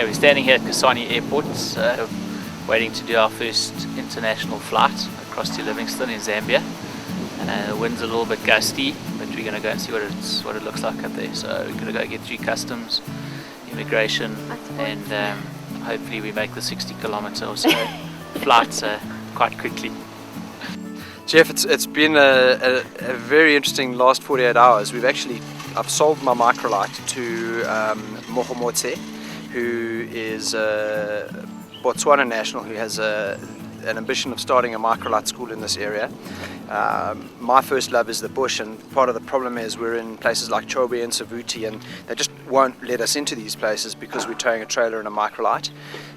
we're standing here at Kasane Airport, waiting to do our first international flight across to Livingstone in Zambia. The wind's a little bit gusty, but we're going to go and see what it looks like up there. So we're going to go get through customs, immigration, and hopefully we make the 60-kilometer or so flight quite quickly. Jeff, it's been a very interesting last 48 hours. I've sold my microlight to Moya, who is a Botswana national who has an ambition of starting a microlight school in this area. My first love is the bush, and part of the problem is we're in places like Chobe and Savuti, and they just won't let us into these places because we're towing a trailer and a microlight.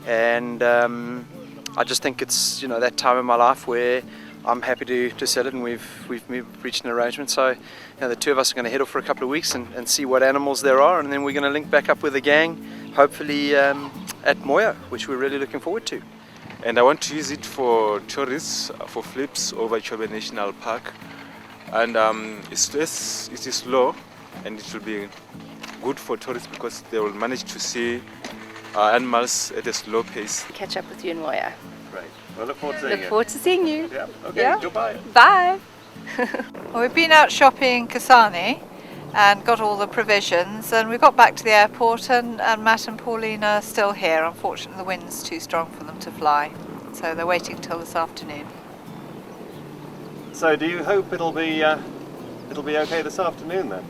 And I just think it's that time in my life where I'm happy to sell it, and we've reached an arrangement. So the two of us are going to head off for a couple of weeks and see what animals there are, and then we're going to link back up with the gang, hopefully at Moya, which we're really looking forward to. And I want to use it for tourists, for flips over Chobe National Park. And it is slow, and it will be good for tourists because they will manage to see animals at a slow pace. Catch up with you in Moya. Right. Well, look forward to seeing you. Yeah. Okay. Yeah. Goodbye. Bye. Well, we've been out shopping in Kasane and got all the provisions, and we got back to the airport, and Matt and Pauline are still here. Unfortunately, the wind's too strong for them to fly, so they're waiting till this afternoon. So do you hope it'll be okay this afternoon then?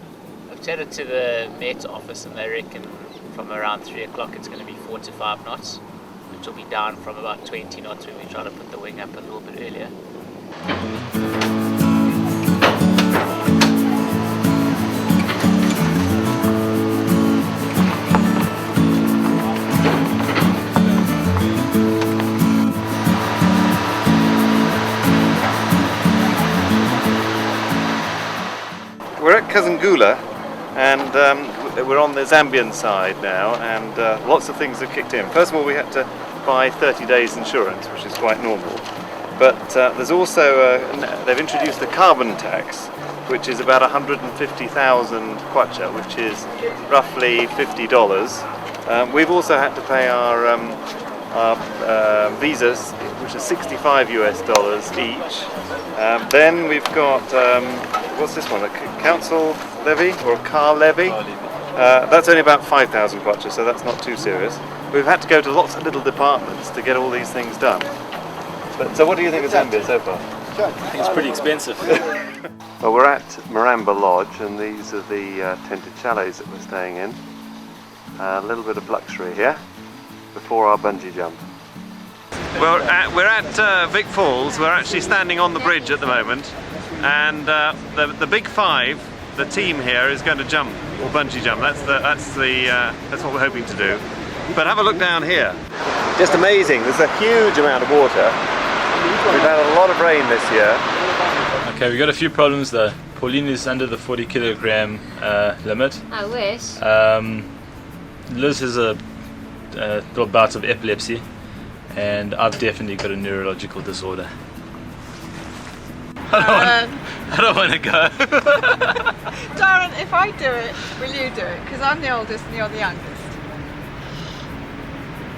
I've chatted to the Met office, and they reckon from around 3 o'clock it's going to be 4 to 5 knots, which will be down from about 20 knots when we try to put the wing up a little bit earlier. We're at Kazangula, and we're on the Zambian side now, and lots of things have kicked in. First of all, we had to buy 30 days insurance, which is quite normal. But there's also, they've introduced a carbon tax, which is about 150,000 kwacha, which is roughly $50. We've also had to pay our visas, which is $65 each. Then we've got, what's this one, a council levy or a car levy? That's only about 5,000 kwacha, so that's not too serious. We've had to go to lots of little departments to get all these things done. But, so what do you think of Zambia so far? I think it's pretty expensive. Well, we're at Maramba Lodge, and these are the tented chalets that we're staying in. A little bit of luxury here before our bungee jump. Well, we're at Vic Falls. We're actually standing on the bridge at the moment, and the big five, the team here, is going to jump or bungee jump. That's what we're hoping to do. But have a look down here. Just amazing. There's a huge amount of water. We've had a lot of rain this year. Okay, we got a few problems though. Pauline is under the 40 kilogram limit. I wish. Liz has a little bout of epilepsy, and I've definitely got a neurological disorder. I don't want to go. Darren, if I do it, will you do it? Because I'm the oldest and you're the youngest.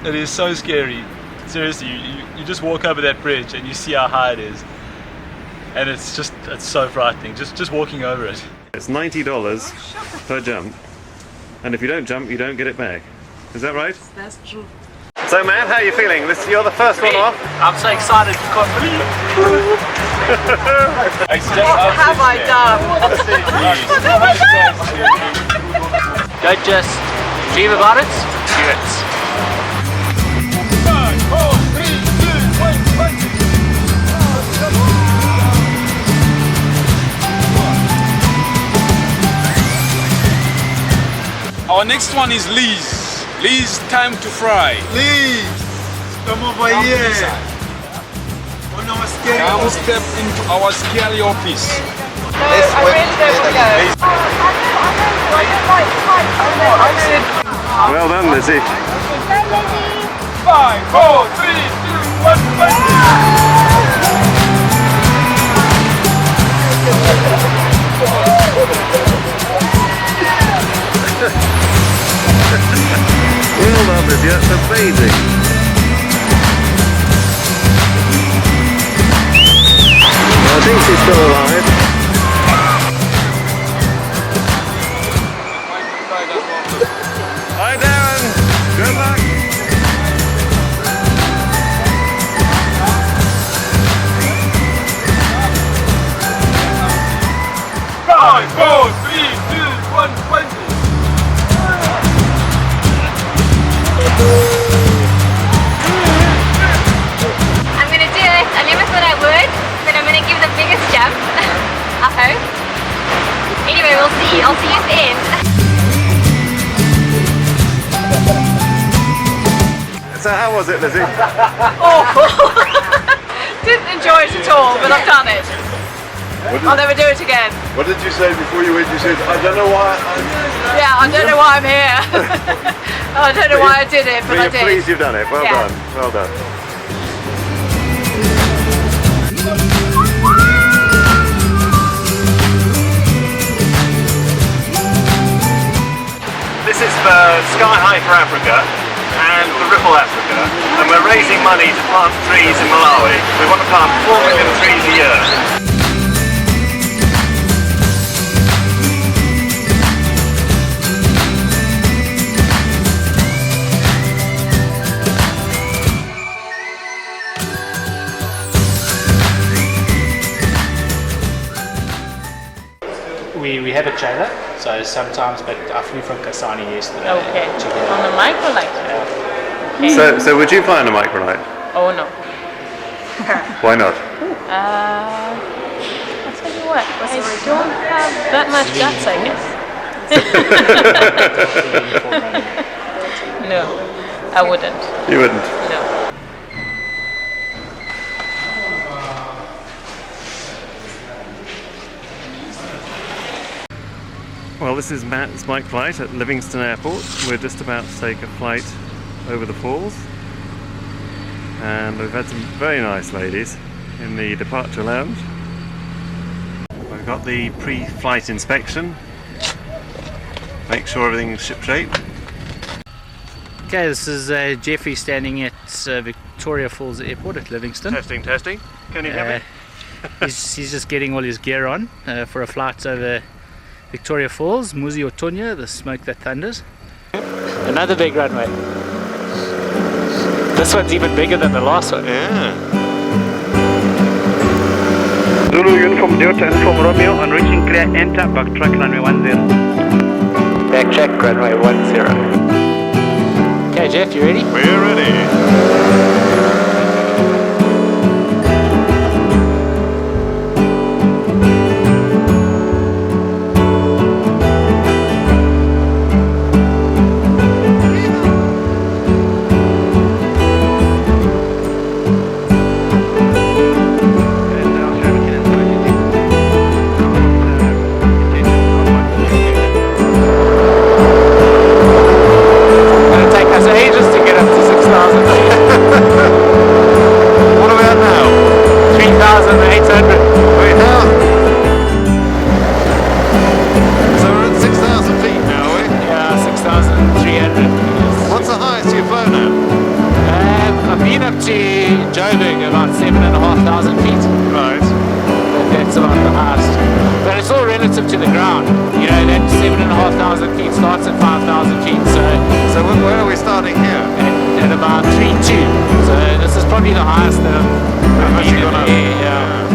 It is so scary. Seriously, you just walk over that bridge and you see how high it is, and it's so frightening. Just walking over it. It's $90 per jump, and if you don't jump, you don't get it back. Is that right? That's true. So, man, how are you feeling? You're the first one off. I'm so excited, you can't believe What have I done? Don't just dream about it, do it. Our next one is Liz. Liz, time to fry. Liz, come over here. On our scary Now step into our scary office. No, I really don't want to go. I don't like heights. Well done, Lizzie. 5, 4, 3, 2, 1, Well done, Lizzie. just amazing. I think she's still alive. Hi Darren, good luck. 5, 4, 3, 2, 1, 20. I'm gonna do it. I never thought I would, but I'm gonna give the biggest jump. I hope. Anyway, we'll see. I'll see you at the end. So how was it, Lizzie? Awful. Didn't enjoy it at all, but I've done it. I'll never do it again. What did you say before you went? You said, I don't know why. Yeah, I don't know why I'm here. I don't know why I did it, but I you're did. pleased you've done it. Well Yeah. done. Well done. This is for Sky High for Africa and for Ripple Africa, and we're raising money to plant trees in Malawi. We want to plant 4 million trees a year. We have a trailer, so sometimes, but I flew from Kasane yesterday. Okay, to here. on a microlight. Yeah. Okay. So would you fly on a microlight? Oh no. Why not? I'll tell you what, I don't have that much guts, I guess. No, I wouldn't. You wouldn't? No. Well, this is Matt's bike flight at Livingston Airport. We're just about to take a flight over the falls, and we've had some very nice ladies in the departure lounge. We've got the pre-flight inspection, make sure everything's shipshape. Okay, this is Jeffrey standing at Victoria Falls Airport at Livingston. Testing, testing. Can you hear me? He's just getting all his gear on for a flight over Victoria Falls, Muzi Otonia, the smoke that thunders. Another big runway. This one's even bigger than the last one. Yeah. Zulu Uniform Delta Uniform Romeo, on reaching clear, enter, backtrack runway 10. Backtrack runway 10. Okay, Jeff, you ready? We're ready. About 7,500 feet. Right. That's about the highest. But it's all relative to the ground. You know, that 7,500 feet starts at 5,000 feet. So where are we starting here? At about 3.2. So this is probably the highest that I've been in the air. Yeah.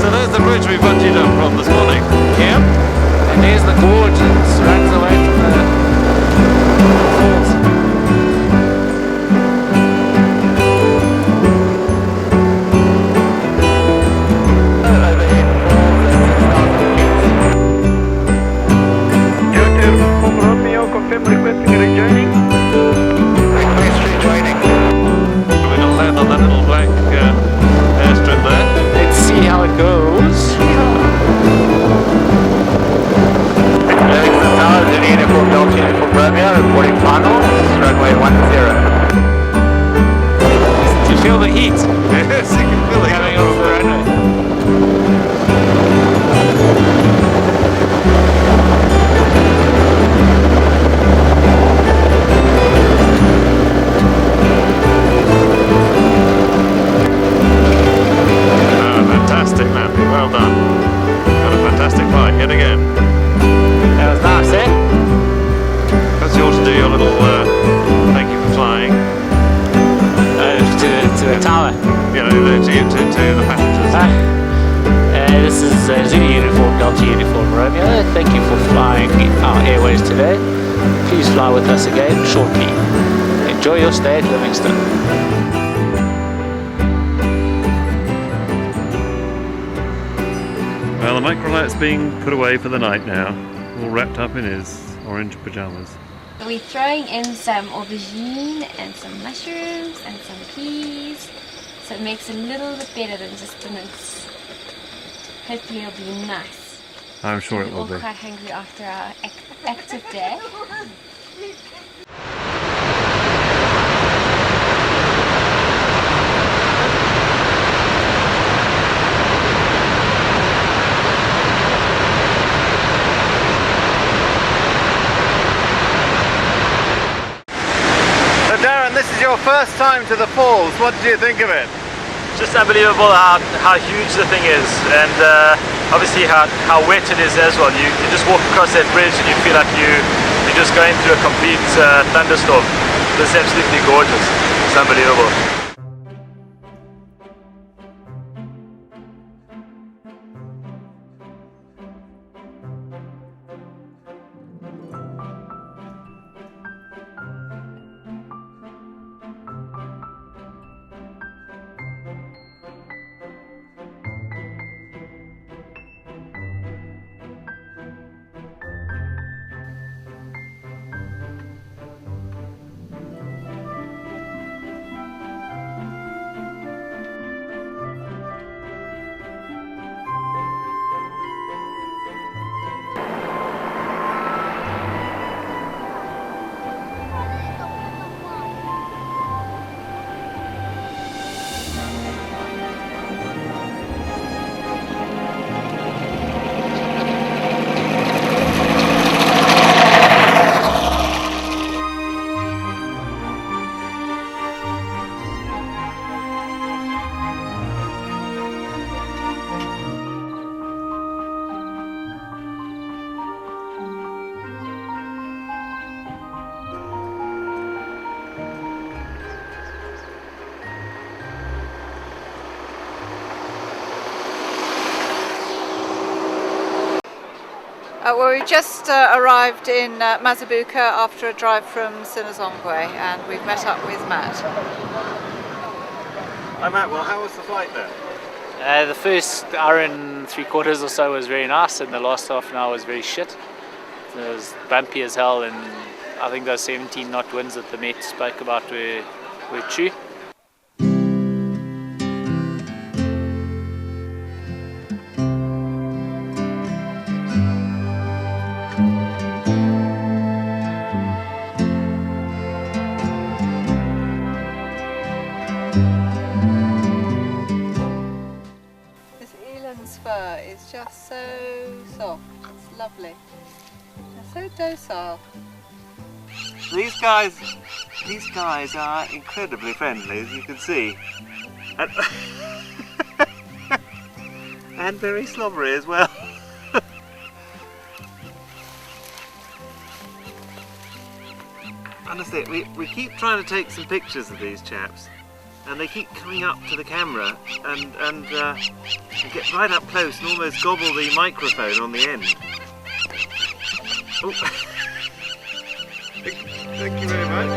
So there's the bridge we bungee jumped from this morning. Yeah. And there's the gorge that runs away from the falls. Requesting rejoining. Rejoining. We're going to land on that little black airstrip there. Let's see how it goes. to the passengers. This is Zulu Uniform, Delta Uniform Romeo. Thank you for flying our airways today. Please fly with us again shortly. Enjoy your stay at Livingston. Well, the microlight's being put away for the night now, all wrapped up in his orange pyjamas. We're throwing in some aubergine and some mushrooms and some peas, so it makes it a little bit better than just the mince. Hopefully it'll be nice. I'm sure it will be. We're all quite hungry after our active day. So Darren, this is your first time to the falls. What did you think of it? Just unbelievable how huge the thing is, and obviously how wet it is as well. You just walk across that bridge and you feel like you're just going through a complete thunderstorm. This is absolutely gorgeous. It's unbelievable. Well, we just arrived in Mazabuka after a drive from Sinazongwe, and we've met up with Matt. Hi Matt, well how was the flight then? The first hour and 3/4 or so was very nice, and the last half an hour was very shit. It was bumpy as hell, and I think those 17 knot winds that the Met spoke about were true. Fur is just so soft, it's lovely. They're so docile. These guys are incredibly friendly, as you can see. And very slobbery as well. Honestly, we keep trying to take some pictures of these chaps, and they keep coming up to the camera and get right up close and almost gobble the microphone on the end. Oh. Thank you very much.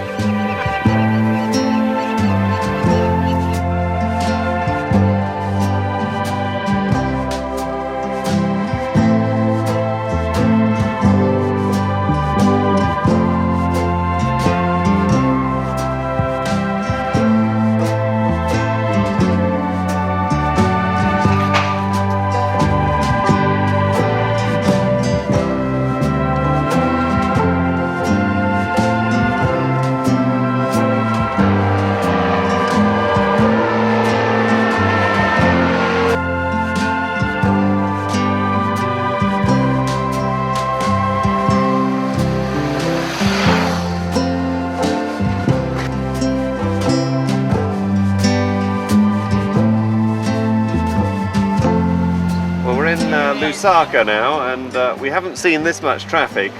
Lusaka now, and we haven't seen this much traffic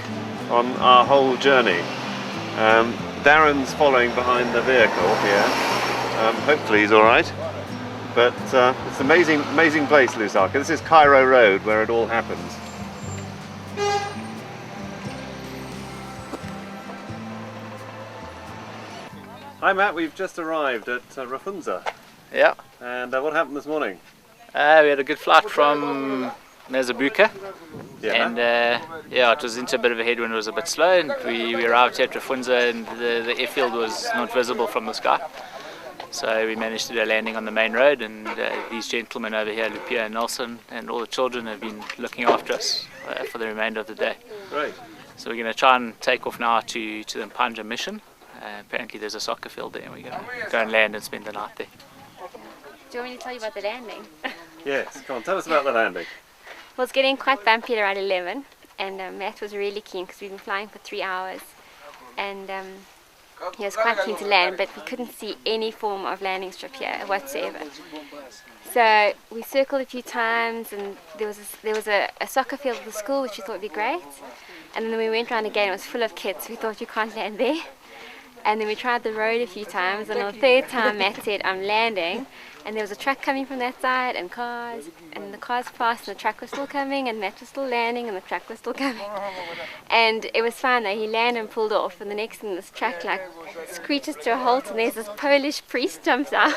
on our whole journey. Darren's following behind the vehicle here. Hopefully he's alright. But it's an amazing place, Lusaka. This is Cairo Road, where it all happens. Hi Matt, we've just arrived at Rafunza. Yeah. And what happened this morning? We had a good flight from Mazabuka. Yeah. And yeah, it was into a bit of a headwind. It was a bit slow, and we arrived here at Rafunza, and the airfield was not visible from the sky. So we managed to do a landing on the main road, and these gentlemen over here, Lupia and Nelson, and all the children have been looking after us for the remainder of the day. Great. So we're going to try and take off now to the Mpanja mission. Apparently there's a soccer field there, and we're going to go and land and spend the night there. Do you want me to tell you about the landing? Yes, come on, tell us about the landing. Well, it's getting quite bumpy at around 11, and Matt was really keen because we've been flying for 3 hours, and he was quite keen to land, but we couldn't see any form of landing strip here whatsoever. So we circled a few times, and there was a soccer field at the school, which we thought would be great, and then we went around again. It was full of kids. We thought you can't land there, and then we tried the road a few times, and on the third time Matt said, "I'm landing." And there was a truck coming from that side, and the cars passed, and the truck was still coming, and Matt was still landing, and the truck was still coming. And it was fine though. He landed and pulled off, and the next thing, this truck like screeches to a halt, and there's this Polish priest jumps out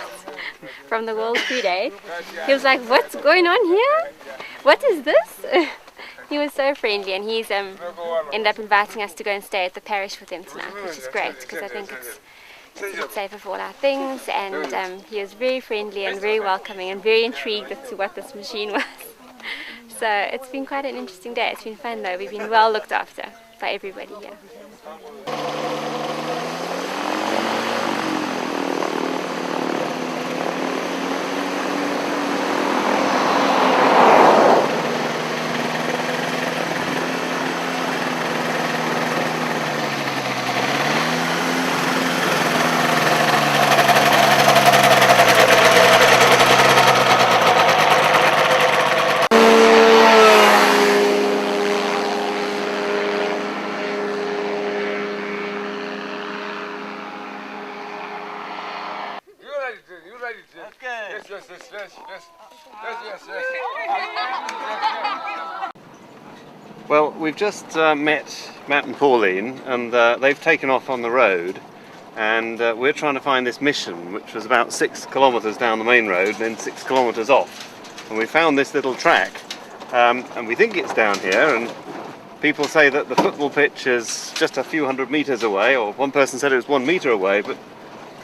from the World Food Aid. He was like, "What's going on here? What is this?" He was so friendly, and he's ended up inviting us to go and stay at the parish with him tonight, which is great because I think it's a bit safer for all our things, and he was very friendly and very welcoming and very intrigued as to what this machine was. So it's been quite an interesting day. It's been fun though. We've been well looked after by everybody here. Well, we've just met Matt and Pauline, and they've taken off on the road, and we're trying to find this mission, which was about 6 kilometres down the main road and then 6 kilometres off. And we found this little track, and we think it's down here, and people say that the football pitch is just a few hundred metres away, or one person said it was 1 metre away, but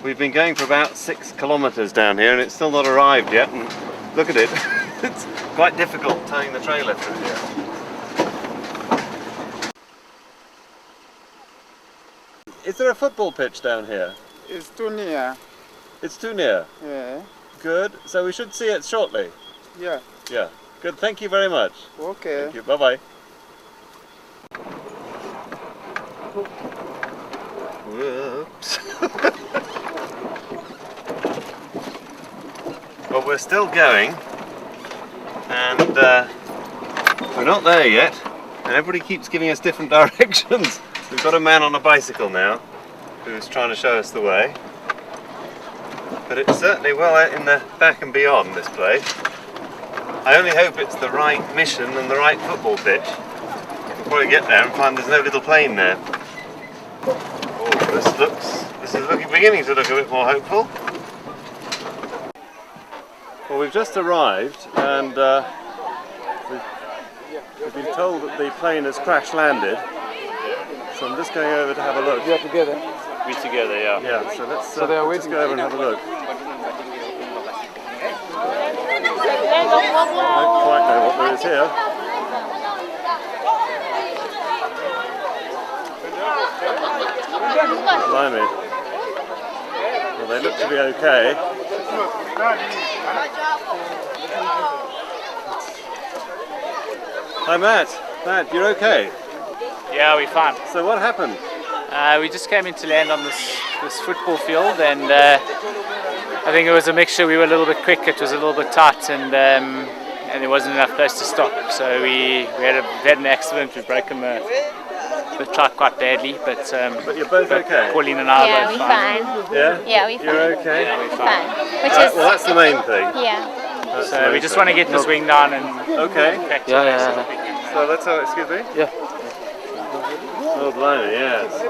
we've been going for about 6 kilometres down here, and it's still not arrived yet, and look at it. It's quite difficult towing the trailer through here. Is there a football pitch down here? It's too near. It's too near? Yeah. Good. So we should see it shortly? Yeah. Yeah. Good. Thank you very much. Okay. Thank you. Bye-bye. Whoops. Well, we're still going, and we're not there yet, and everybody keeps giving us different directions. We've got a man on a bicycle now who's trying to show us the way, but it's certainly well out in the back and beyond, this place. I only hope it's the right mission and the right football pitch. We'll probably get there and find there's no little plane there. Oh, this is beginning to look a bit more hopeful. Well, we've just arrived, and we've been told that the plane has crash landed. So I'm just going over to have a look. You're together? We're together, yeah. Yeah, so let's go over and have a look. I don't quite know what there is here. Blimey. Well, they look to be okay. Hi Matt. Matt, you're okay? Yeah, we're fine. So what happened? We just came in to land on this football field, and I think it was a mixture. We were a little bit quick, it was a little bit tight, and there wasn't enough place to stop. So we had an accident. We've broken the bit trapped quite badly, but you're both okay? Pauline and I Yeah, are we're both fine. Yeah? Yeah, we're fine. You're okay? Yeah, we're We're fine. fine. Which is, Well, that's the main thing. yeah. So we just want to get this wing down and Okay. back to Yeah. So let's have, excuse me? Yeah. Oh, blimey, yes.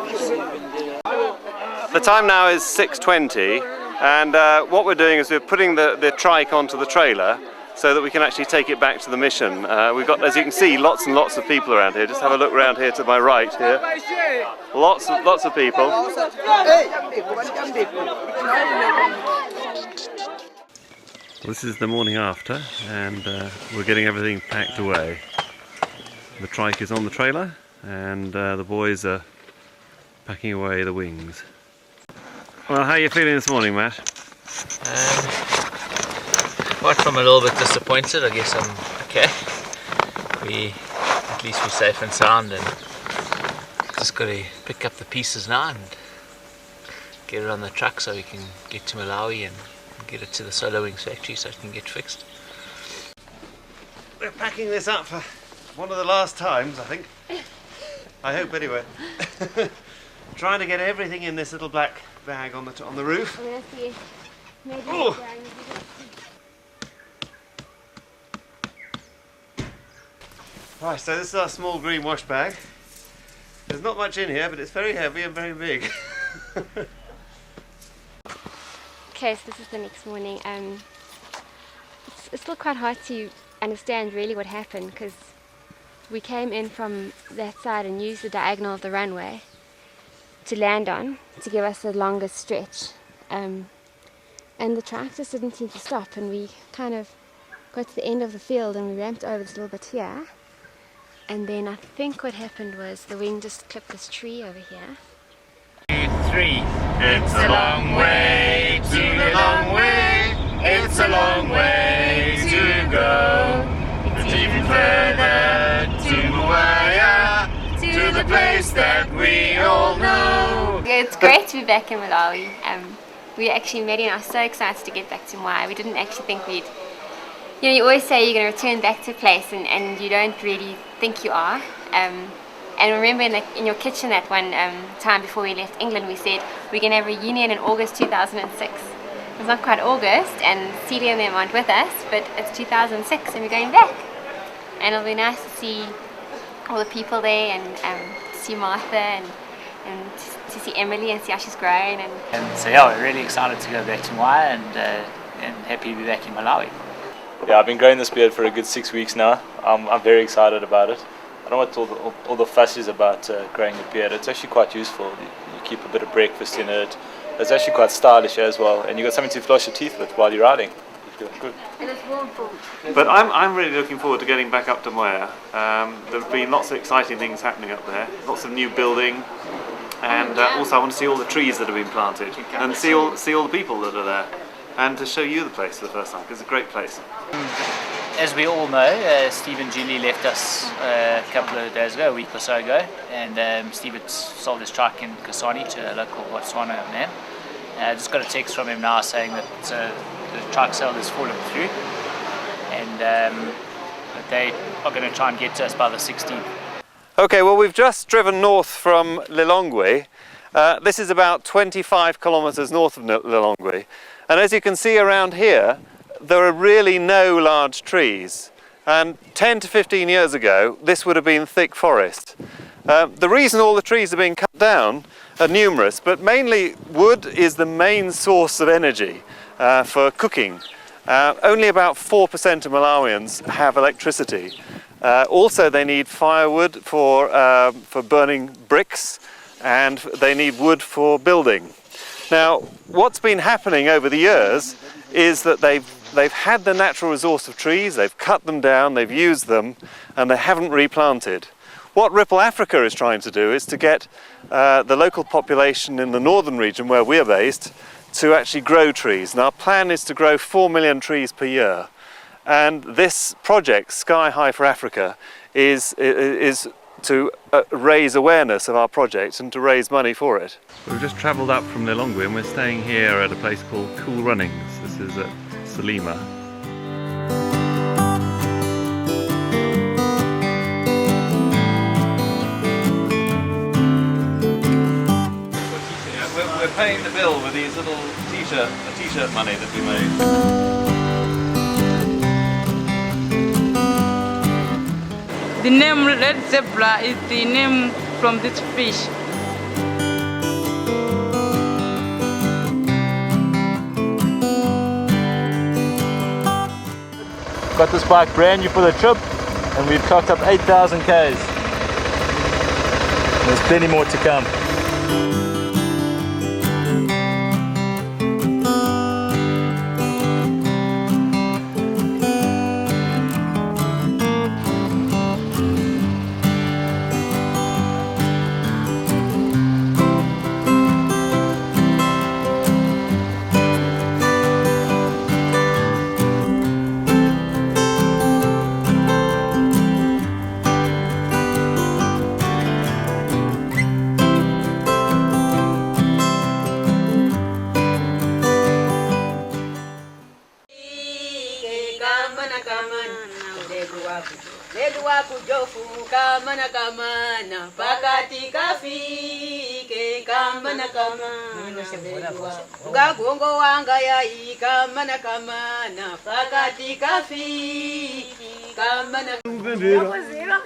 The time now is 6:20, and what we're doing is we're putting the trike onto the trailer so that we can actually take it back to the mission. We've got, as you can see, lots and lots of people around here. Just have a look around here to my right here. Lots of people. This is the morning after, and we're getting everything packed away. The trike is on the trailer, and the boys are packing away the wings. Well, how are you feeling this morning, Matt? Apart from a little bit disappointed, I guess I'm okay. At least we're safe and sound, and just got to pick up the pieces now and get it on the truck so we can get to Malawi and get it to the Solar Wings factory so it can get fixed. We're packing this up for one of the last times, I think. I hope, anyway. Trying to get everything in this little black bag on the roof. Oh. Right, so this is our small green wash bag. There's not much in here, but it's very heavy and very big. Okay, so this is the next morning. It's still quite hard to understand really what happened, because we came in from that side and used the diagonal of the runway to land on to give us the longest stretch. And the track just didn't seem to stop, and we kind of got to the end of the field and we ramped over this little bit here. And then I think what happened was the wing just clipped this tree over here. 2, 3. It's a long way to the long way. It's a long way to go. It's even further to Moya, to the place that we all know. It's great to be back in Malawi. We actually, Maddie and I are so excited to get back to Moya. We didn't actually think we'd, you know, you always say you're going to return back to a place and you don't really think you are. And remember in your kitchen that one time before we left England, we said we're going to have a reunion in August 2006. It's not quite August, and Celia and them aren't with us, but it's 2006 and we're going back. And it'll be nice to see all the people there and to see Martha and to see Emily and see how she's grown. And so yeah, we're really excited to go back to Moya and happy to be back in Malawi. Yeah, I've been growing this beard for a good 6 weeks now. I'm very excited about it. I don't know what all the fuss is about growing a beard. It's actually quite useful. You keep a bit of breakfast in it. It's actually quite stylish as well, and you've got something to floss your teeth with while you're riding. You feel good. And it's warm for. But I'm really looking forward to getting back up to Moya. There have been lots of exciting things happening up there. Lots of new building, and also I want to see all the trees that have been planted and see all the people that are there, and to show you the place for the first time, because it's a great place. As we all know, Steve and Julie left us a couple of days ago, a week or so ago, and Steve had sold his truck in Kasane to a local Botswana man. I just got a text from him now saying that the truck sale has fallen through, and that they are going to try and get to us by the 16th. Okay, well, we've just driven north from Lilongwe. This is about 25 kilometers north of Lilongwe, and as you can see around here, there are really no large trees, and 10 to 15 years ago this would have been thick forest. The reason all the trees are being cut down are numerous, but mainly wood is the main source of energy for cooking. Only about 4% of Malawians have electricity. Also they need firewood for burning bricks, and they need wood for building. Now what's been happening over the years is that they've had the natural resource of trees, they've cut them down, they've used them, and they haven't replanted. What Ripple Africa is trying to do is to get the local population in the northern region where we're based to actually grow trees. And our plan is to grow 4 million trees per year. And this project, Sky High for Africa, is to raise awareness of our project and to raise money for it. We've just travelled up from Lilongwe and we're staying here at a place called Cool Runnings. This is at Salima. paying the bill with these little t-shirt money that we made. The name red zebra is the name from this fish. Got this bike brand new for the trip, and we've clocked up 8,000 Ks. There's plenty more to come.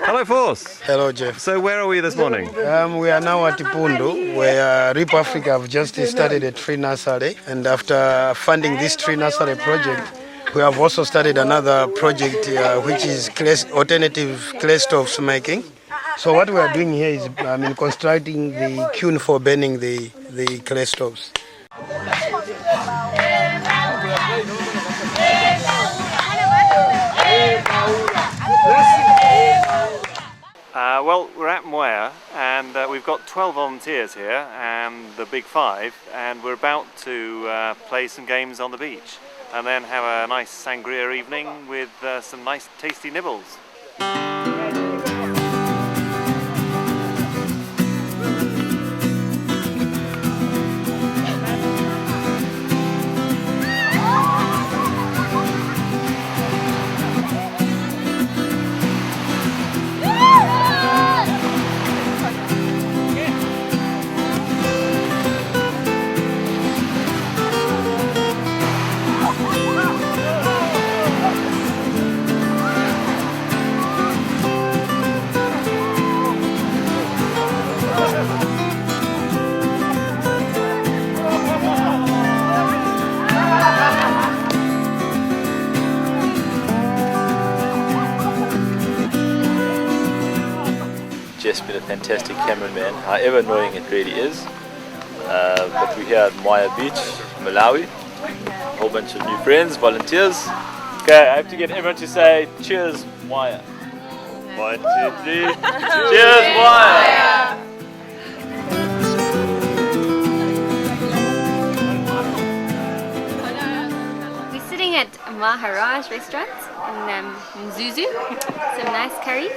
Hello, Force. Hello, Jeff. So where are we this morning? We are now at Pundu, where RIP Africa have just started a tree nursery, and after funding this tree nursery project, we have also started another project which is alternative clay stoves making. So what we are doing here is constructing the kiln for burning the clay stoves. Well, we're at Moya, and we've got 12 volunteers here and the big 5, and we're about to play some games on the beach and then have a nice sangria evening with some nice tasty nibbles. Just been a fantastic cameraman, however annoying it really is. But we're here at Moya Beach, Malawi. A whole bunch of new friends, volunteers. Okay, I have to get everyone to say cheers, Moya. 1, 2, 3. Cheers, Moya! We're sitting at Maharaj restaurant in Zuzu. Some nice curries.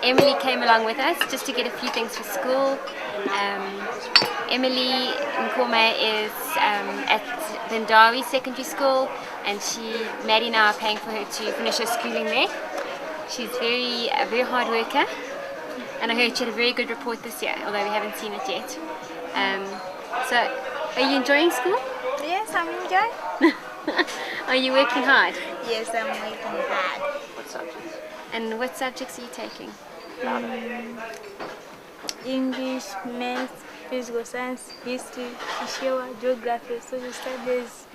Emily came along with us just to get a few things for school. Emily Nkome is at Bendawi Secondary School, and Maddie and I are paying for her to finish her schooling there. She's a very hard worker, and I heard she had a very good report this year, although we haven't seen it yet. So, are you enjoying school? Yes, I'm enjoying. Are you working hard? Yes, I'm working hard. What subjects? And what subjects are you taking? English, math, physical science, history, geography, social studies,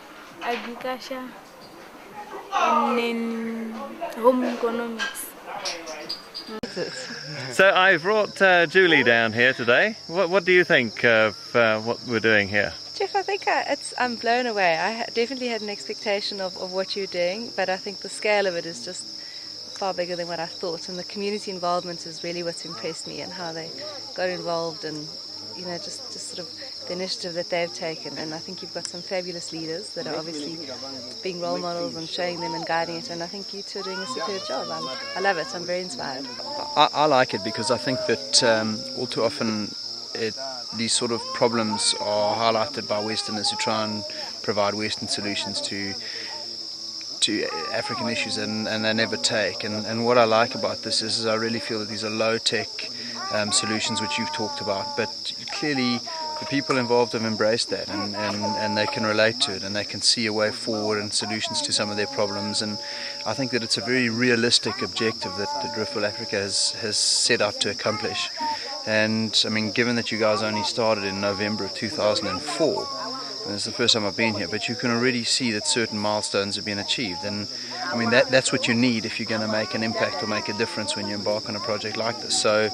agriculture, and then home economics. So I brought Julie down here today. What do you think of what we're doing here? Jeff, I think I'm blown away. I definitely had an expectation of what you're doing, but I think the scale of it is just far bigger than what I thought, and the community involvement is really what's impressed me, and how they got involved, and just sort of the initiative that they've taken. And I think you've got some fabulous leaders that are obviously being role models and showing them and guiding it, and I think you two are doing a superb job. I love it. I'm very inspired. I like it because I think that all too often these sort of problems are highlighted by Westerners who try and provide Western solutions to African issues, and they never take. And what I like about this is I really feel that these are low-tech solutions which you've talked about, but clearly the people involved have embraced that, and they can relate to it, and they can see a way forward and solutions to some of their problems. And I think that it's a very realistic objective that Ripple Africa has set out to accomplish. And I mean, given that you guys only started in November of 2004, and it's the first time I've been here, but you can already see that certain milestones have been achieved. And I mean, that's what you need if you're going to make an impact or make a difference when you embark on a project like this. So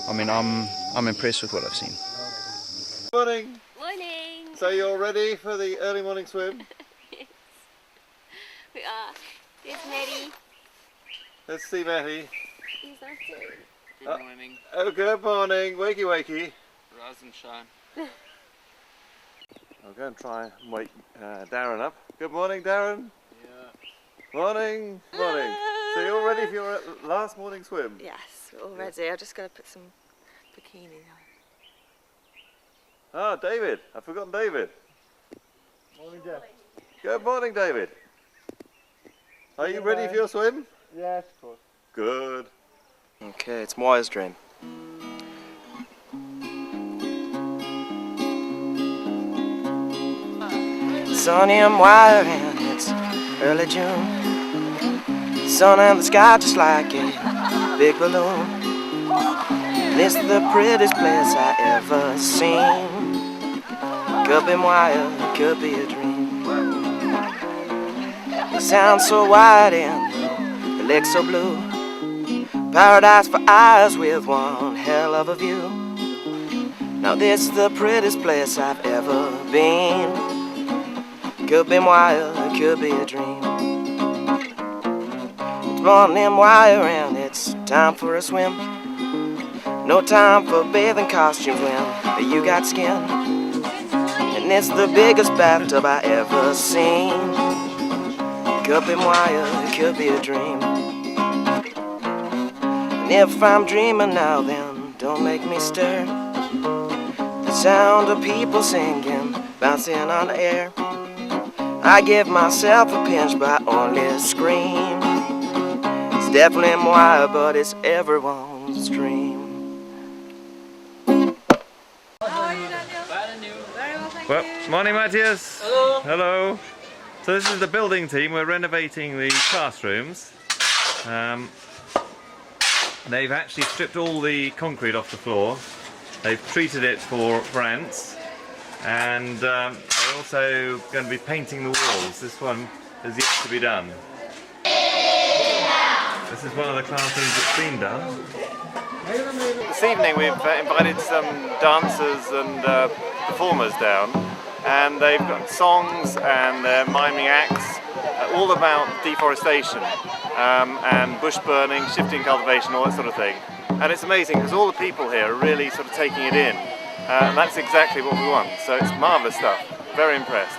I mean, I'm impressed with what I've seen. Morning. Morning. So you're ready for the early morning swim? Yes, we are. There's Maddie. Let's see Matty. He's not there. Good morning. Oh, good morning. Wakey wakey. Rise and shine. I'll go and try and wake Darren up. Good morning, Darren. Yeah. Morning. Morning. So you're ready for your last morning swim? Yes, we're all ready. I'm just going to put some bikini on. Ah, David. I've forgotten David. Morning, Jeff. Good morning, David. Are you ready for your swim? Yes, of course. Good. Okay, it's Moya's dream. Sunny and Moya, and it's early June. Sun and the sky just like a big balloon. This is the prettiest place I ever seen. Could be Moya, could be a dream. It sounds so wide and the lake's so blue. Paradise for eyes with one hell of a view. Now this is the prettiest place I've ever been. Could be Moya, it could be a dream. It's morning Moya and it's time for a swim. No time for bathing costumes when you got skin. And it's the biggest bathtub I ever seen. Could be Moya, it could be a dream. And if I'm dreaming now, then don't make me stir. The sound of people singing, bouncing on the air. I give myself a pinch but only scream. It's definitely Moya, but it's everyone's dream. Well, morning Matthias. Hello. Hello. So this is the building team. We're renovating the classrooms. They've actually stripped all the concrete off the floor. They've treated it for ants. And they're also going to be painting the walls. This one is yet to be done. This is one of the classrooms that's been done. This evening we've invited some dancers and performers down, and they've got songs and they're miming acts all about deforestation and bush burning, shifting cultivation, all that sort of thing. And it's amazing because all the people here are really sort of taking it in. And that's exactly what we want, so it's marvellous stuff. Very impressed.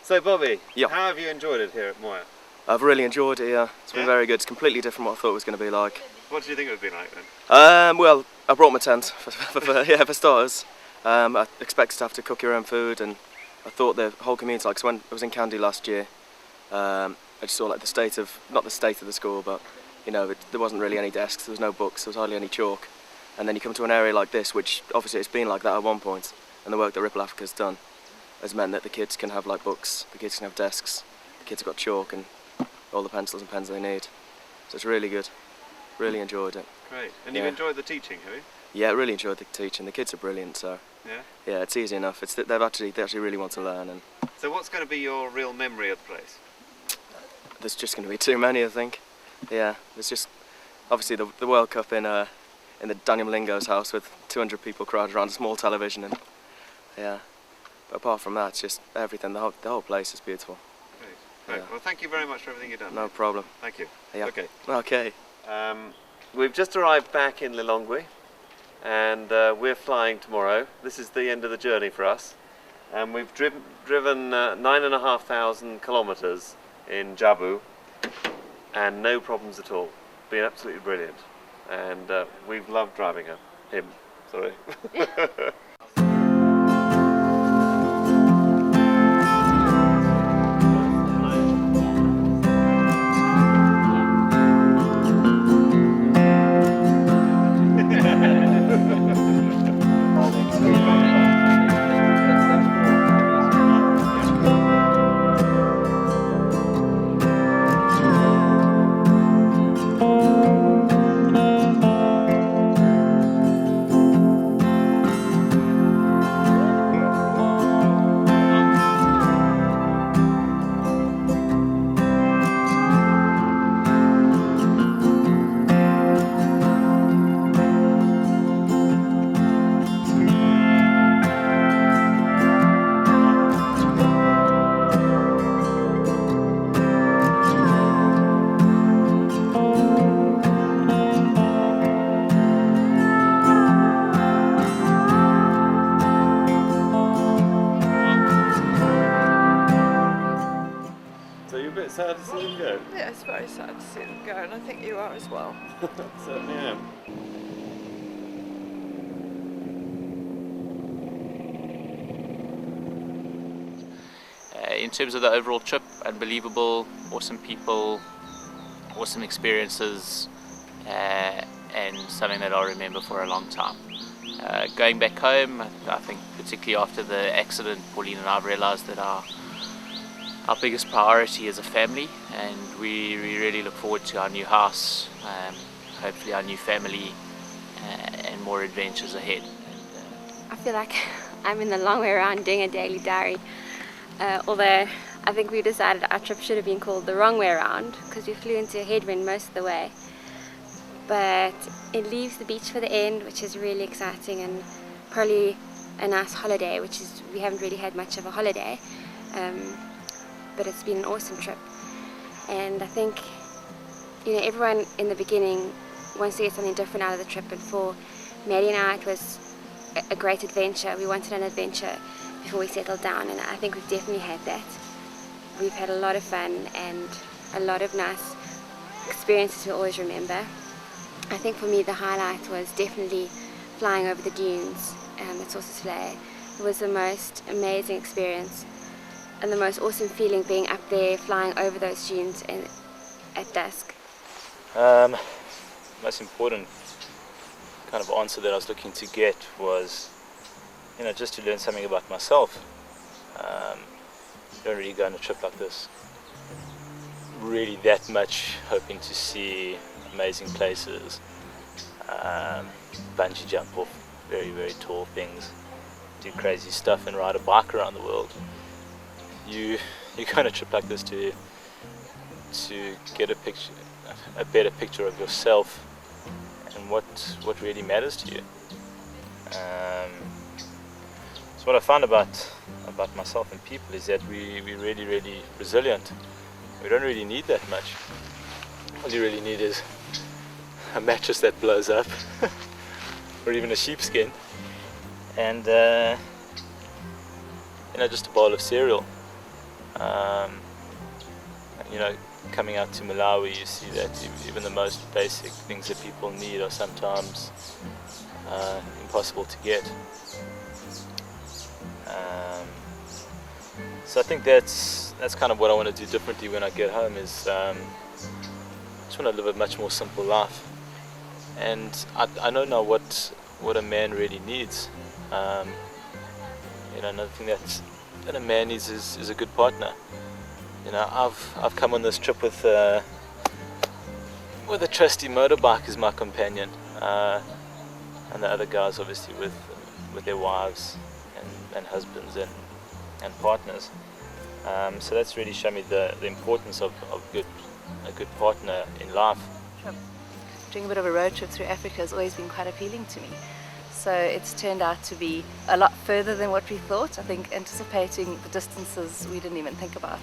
So Bobby, Yep. how have you enjoyed it here at Moya? I've really enjoyed it, yeah. It's been very good. It's completely different from what I thought it was going to be like. What do you think it would be like then? Well, I brought my tent for starters. I expected to have to cook your own food, and I thought the whole community, like, 'cause when I was in Candy last year, I just saw like the state of, not the state of the school, but you know, there wasn't really any desks, there was no books, there was hardly any chalk. And then you come to an area like this, which obviously it's been like that at one point, and the work that Ripple Africa's done has meant that the kids can have like books, the kids can have desks, the kids have got chalk and all the pencils and pens they need. So it's really good. Really enjoyed it. Great. And you've enjoyed the teaching, have you? Yeah, really enjoyed the teaching. The kids are brilliant, so yeah, it's easy enough. It's they actually really want to learn. And So what's going to be your real memory of the place? there's just going to be too many, I think. Yeah, there's just obviously the World Cup in the Daniel Malingo's house with 200 people crowded around a small television, and yeah. But apart from that, it's just everything. The whole place is beautiful. Great. Right. Well, thank you very much for everything you've done. No problem. Thank you. Yeah. Okay. Okay. We've just arrived back in Lilongwe, and we're flying tomorrow. This is the end of the journey for us, and we've driven 9,500 kilometres in Jabu, and no problems at all. Been absolutely brilliant. and we've loved driving him. Sorry. Sad to see them go? Yeah, it's very sad to see them go, and I think you are as well. Certainly am. In terms of the overall trip, unbelievable, awesome people, awesome experiences, and something that I'll remember for a long time. Going back home, I think particularly after the accident, Pauline and I have realised that our biggest priority is a family, and we really look forward to our new house, hopefully our new family, and more adventures ahead. I feel like I'm in the long way around doing a daily diary, although I think we decided our trip should have been called the wrong way around because we flew into a headwind most of the way. But it leaves the beach for the end, which is really exciting, and probably a nice holiday, which is, we haven't really had much of a holiday. But it's been an awesome trip, and I think, you know, everyone in the beginning wants to get something different out of the trip, and for Maddie and I it was a great adventure. We wanted an adventure before we settled down, and I think we've definitely had that. We've had a lot of fun and a lot of nice experiences we'll always remember. I think for me the highlight was definitely flying over the dunes at Sources. It was the most amazing experience. And the most awesome feeling being up there, flying over those dunes at dusk. Most important kind of answer that I was looking to get was, you know, just to learn something about myself. You don't really go on a trip like this really that much hoping to see amazing places, bungee jump off very, very tall things, do crazy stuff and ride a bike around the world. You go on a trip like this to get a better picture of yourself and what really matters to you. So what I found about myself and people is that we're really, really resilient. We don't really need that much. All you really need is a mattress that blows up, or even a sheepskin, and you know, just a bowl of cereal. You know, coming out to Malawi, you see that even the most basic things that people need are sometimes impossible to get. So I think that's kind of what I want to do differently when I get home. Is I just want to live a much more simple life, and I know now what a man really needs. You know, another thing that a man needs is a good partner. You know, I've come on this trip with a trusty motorbike as my companion, and the other guys obviously with their wives and husbands and partners. So that's really shown me the importance of a good partner in life. Doing a bit of a road trip through Africa has always been quite appealing to me. So it's turned out to be a lot further than what we thought. I think anticipating the distances we didn't even think about.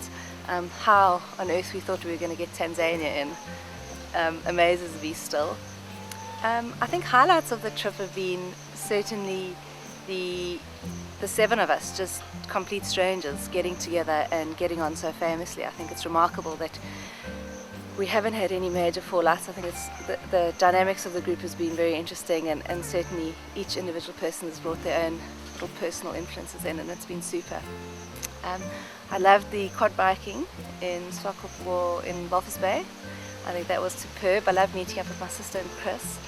How on earth we thought we were going to get Tanzania in amazes me still. I think highlights of the trip have been certainly the 7 of us, just complete strangers, getting together and getting on so famously. I think it's remarkable that we haven't had any major fallouts. I think it's the dynamics of the group has been very interesting, and certainly each individual person has brought their own little personal influences in, and it's been super. I loved the quad biking in Swakopmund in Walvis Bay. I think that was superb. I love meeting up with my sister and Chris.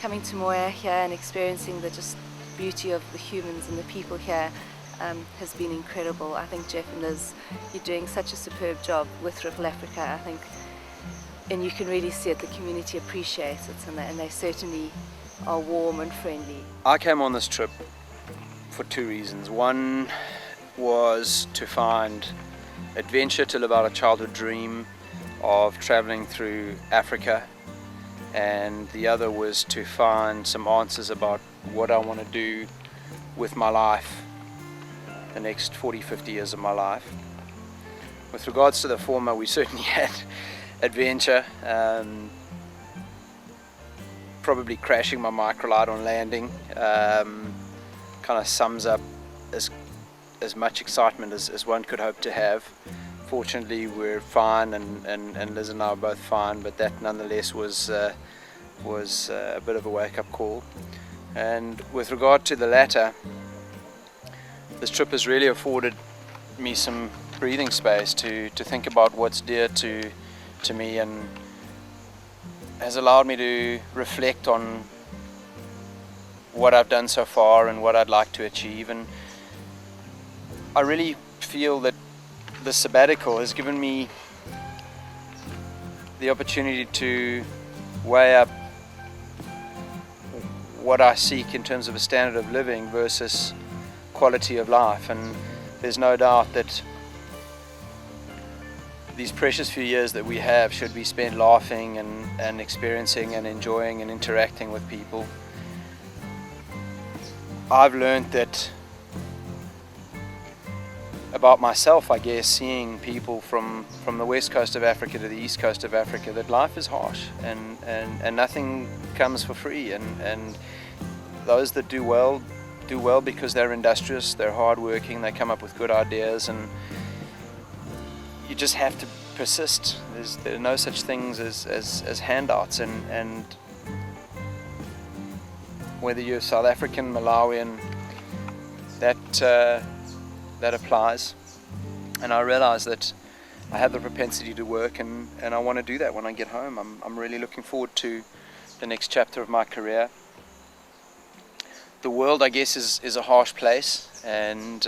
Coming to Moya here and experiencing the just beauty of the humans and the people here has been incredible. I think Jeff and Liz, you're doing such a superb job with Ripple Africa. I think, and you can really see it, the community appreciates it, and they certainly are warm and friendly. I came on this trip for two reasons. One was to find adventure, to live out a childhood dream of traveling through Africa, and the other was to find some answers about what I want to do with my life, the next 40-50 years of my life. With regards to the former, we certainly had adventure, probably crashing my microlight on landing kind of sums up as much excitement as one could hope to have. Fortunately, we're fine, and Liz and I are both fine, but that nonetheless was a bit of a wake-up call. And with regard to the latter, this trip has really afforded me some breathing space to think about what's dear to me, and has allowed me to reflect on what I've done so far and what I'd like to achieve. And I really feel that the sabbatical has given me the opportunity to weigh up what I seek in terms of a standard of living versus quality of life. And there's no doubt that these precious few years that we have should be spent laughing and experiencing and enjoying and interacting with people. I've learned that about myself, I guess, seeing people from the west coast of Africa to the east coast of Africa, that life is harsh and nothing comes for free, and those that do well because they're industrious, they're hardworking, they come up with good ideas, and you just have to persist. There are no such things as handouts, and whether you're South African, Malawian, that applies. And I realize that I have the propensity to work, and I want to do that when I get home. I'm really looking forward to the next chapter of my career. The world, I guess, is a harsh place, and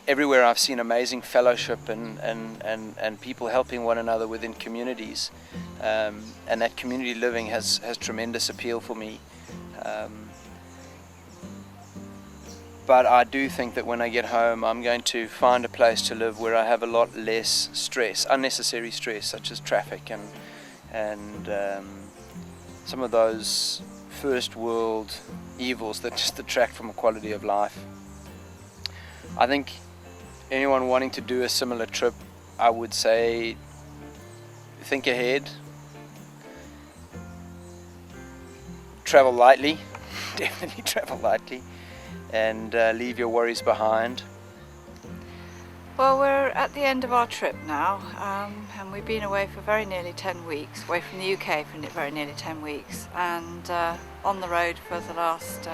everywhere I've seen amazing fellowship and people helping one another within communities, and that community living has tremendous appeal for me. But I do think that when I get home, I'm going to find a place to live where I have a lot less stress, unnecessary stress, such as traffic and some of those first world evils that just detract from a quality of life. I think anyone wanting to do a similar trip, I would say, think ahead, travel lightly, definitely travel lightly, and leave your worries behind. Well, we're at the end of our trip now, and we've been away for very nearly 10 weeks, away from the UK for very nearly 10 weeks, and on the road for the last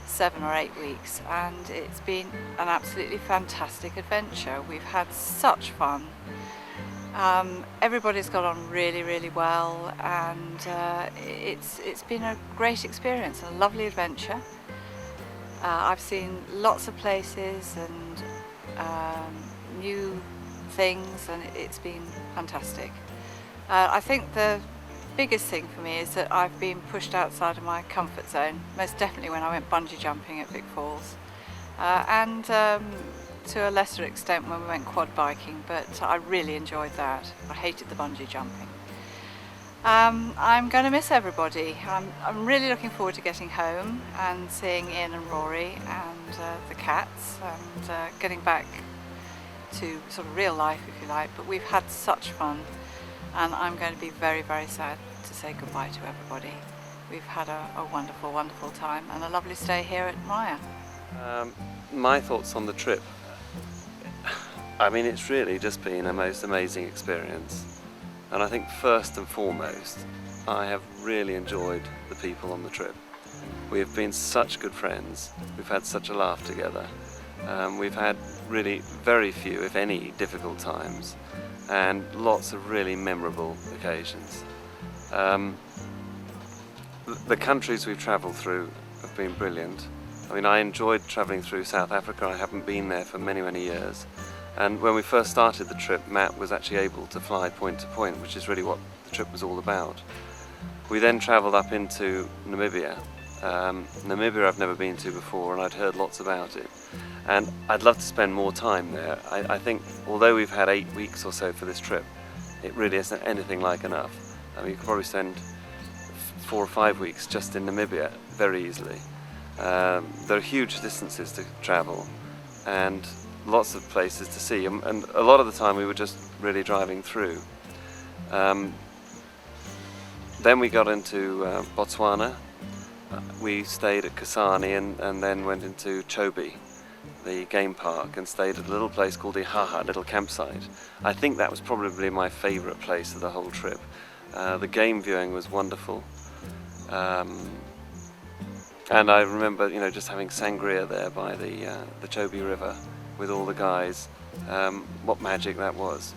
7 or 8 weeks, and it's been an absolutely fantastic adventure. We've had such fun. Everybody's got on really, really well, and it's been a great experience, a lovely adventure. I've seen lots of places and new things, and it's been fantastic. I think the biggest thing for me is that I've been pushed outside of my comfort zone, most definitely when I went bungee jumping at Vic Falls, and to a lesser extent when we went quad biking, but I really enjoyed that. I hated the bungee jumping. I'm going to miss everybody. I'm really looking forward to getting home and seeing Ian and Rory and the cats, and getting back to sort of real life, if you like. But we've had such fun, and I'm going to be very, very sad to say goodbye to everybody. We've had a wonderful, wonderful time and a lovely stay here at Moya. My thoughts on the trip. I mean, it's really just been a most amazing experience. And I think first and foremost, I have really enjoyed the people on the trip. We have been such good friends, we've had such a laugh together, we've had really very few, if any, difficult times, and lots of really memorable occasions. The countries we've travelled through have been brilliant. I mean, I enjoyed travelling through South Africa. I haven't been there for many, many years. And when we first started the trip, Matt was actually able to fly point to point, which is really what the trip was all about. We then travelled up into Namibia. Namibia I've never been to before, and I'd heard lots about it. And I'd love to spend more time there. I think, although we've had 8 weeks or so for this trip, it really isn't anything like enough. I mean, you could probably spend 4 or 5 weeks just in Namibia very easily. There are huge distances to travel and lots of places to see, and a lot of the time we were just really driving through. Then we got into Botswana. We stayed at Kasane and then went into Chobe, the game park, and stayed at a little place called Ihaha, a little campsite. I think that was probably my favourite place of the whole trip. The game viewing was wonderful. And I remember, just having sangria there by the Chobe River with all the guys. What magic that was.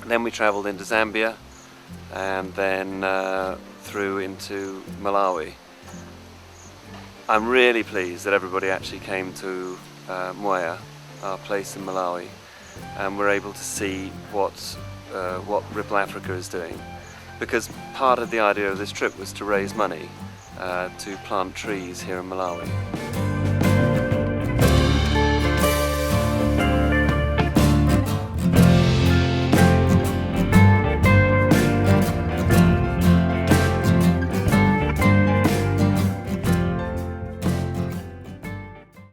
And then we travelled into Zambia, and then through into Malawi. I'm really pleased that everybody actually came to Moya, our place in Malawi, and we're able to see what Ripple Africa is doing. Because part of the idea of this trip was to raise money to plant trees here in Malawi.